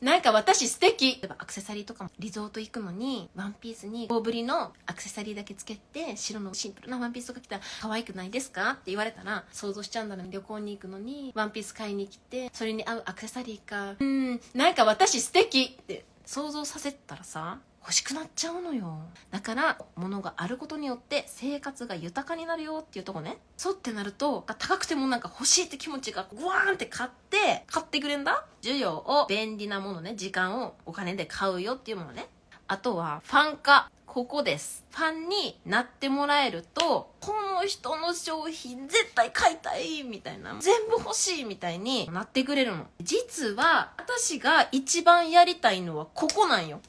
なんか私素敵。例えばアクセサリーとかもリゾート行くのにワンピースに大ぶりのアクセサリーだけつけて白のシンプルなワンピースとか着たら可愛くないですかって言われたら想像しちゃうんだね。旅行に行くのにワンピース買いに来てそれに合うアクセサリーかなんか私素敵って想像させたらさ欲しくなっちゃうのよ。だから物があることによって生活が豊かになるよっていうとこね。そうってなると高くてもなんか欲しいって気持ちがグワーンって買ってくれんだ。需要を便利なものね、時間をお金で買うよっていうものね。あとはファン化。ここです。ファンになってもらえると、この人の商品絶対買いたいみたいな、全部欲しいみたいになってくれるの。実は私が一番やりたいのはここなんよ。